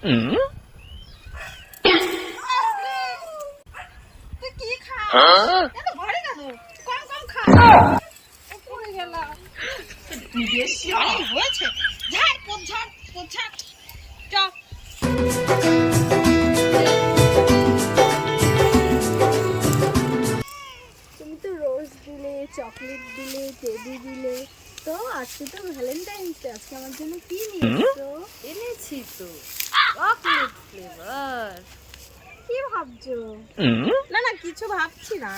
তুই কি খাস? এত ভরে কেন? কম কম খা। পড়ে গেলাম। হয়েছে ঝাড় পোছাড় পোছাড় চ। তুমি তো রোজ দিলে, চকলেট দিলে, টেডি দিলে, তো আজকে তো ভ্যালেন্টাইন্স ডে, আজকে আমার জন্য কি নিয়েছো? এনেছি তো চকলেট ফ্লেভার। কি ভাবছো? না না কিছু ভাবছি না,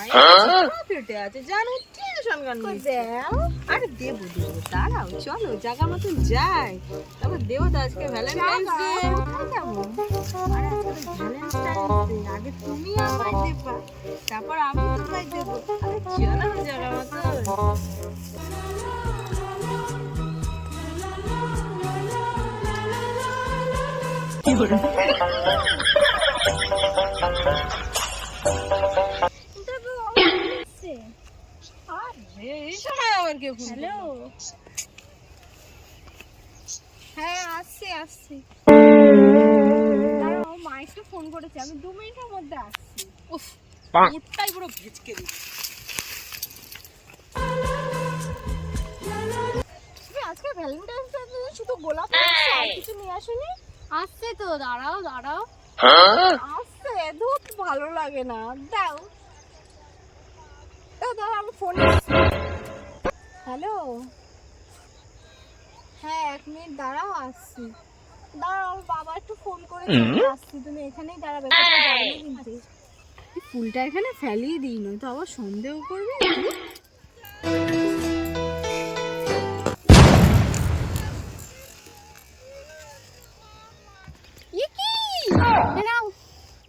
পকেটে আছে জানো, টেনশন কেন নিচ্ছ? আরে দেবো দেবো, দাঁড়াও চলো জায়গা মতো যাই, তারপর দেবো তো। আজকে ভ্যালেন্টাইন্স ডে। কোথায় যাবো? আরে আজকে ভ্যালেন্টাইন্স ডে, আগে তুমি আমায় দেবা, তারপর আমি তোমায় দেবো। আরে চলো না জায়গা মতো। দেবো, আমার এসছে। আরে এই সময় আবার কে ফোন হ্যালো, হ্যাঁ আসছি আসছি। দাঁড়াও, মা একটু ফোন করেছে, আমি 2 মিনিটের মধ্যে আসছি। উফ মুডটাই পুরো ভেজকে দিচ্ছে। তুমি আজকে ভ্যালেন্টাইন্স ডে শুধু গোলাপ এনেছো, আর কিছু নিয়ে আসোনি? আসছে তো, দাঁড়াও দাঁড়াও। আসছে, ধুত ভালো লাগে না, দাও দাও দাও, আমি ফোন হ্যালো, হ্যাঁ 1 মিনিট দাঁড়াও, আসছি। দাঁড়াও, আমার বাবা একটু ফোন করেছে, আমি আসছি, তুমি এখানেই দাঁড়াবে, কোথাও যাবে না কিন্তু। এই ফুলটা এখানে ফেলিয়ে দিই, নয় তো আবার সন্দেহ করবে। এ কি? নাও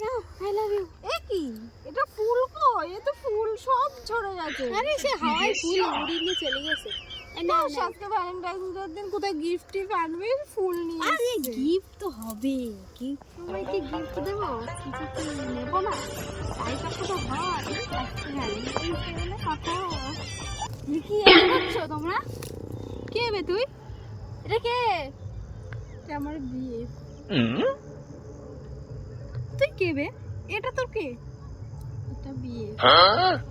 নাও, আই লাভ ইউ। এ কি? এটা ফুল কই? এ তো ফুল সব ঝরে গেছে। আরে সে হাওয়ায় ফুল উড়িয়ে নিয়ে চলে গেছে। এই নাও না, নাও। আজকে ভ্যালেন্টাইন্স ডের দিন কোথায় গিফট টিফট আনবে? ফুল নিয়ে আরে এসছে। গিফট তো হবে, গিফট সবাইকে গিফট দেবো, কিছু কি নেবো না? তাই কথা তো হয়। আজকে ভ্যালেন্টাইন্স ডে বলে কথা। তুমি কি এমন করছো তোমরা? কে বে তুই? এটা কে? এটা আমার বিয়ে। তুই কে বে? এটা তোর কে? এটা বিয়ে।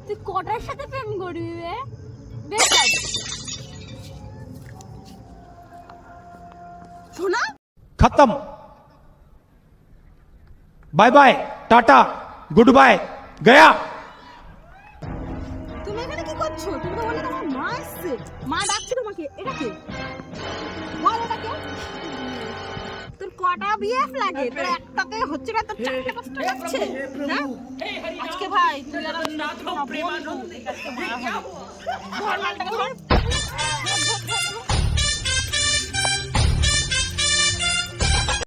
তুই কটার সাথে প্রেম করবি বে? বেকার। শোনা, खत्म bye bye tata goodbye गया। তুমি এখানে কি করছো? তুমি তো বললে তোমার মা এসছে, মা ডাকছে তোমাকে। এটা কে? বল এটা কে? তোর কটা বিএফ লাগে? তোর একটাতে হচ্ছে না, তোর 4টে 5টা লাগছে। হ্যাঁ, আজকে ভাই তুই আর আমি আজকে মারা হবো। ধর মালটাকে ধর।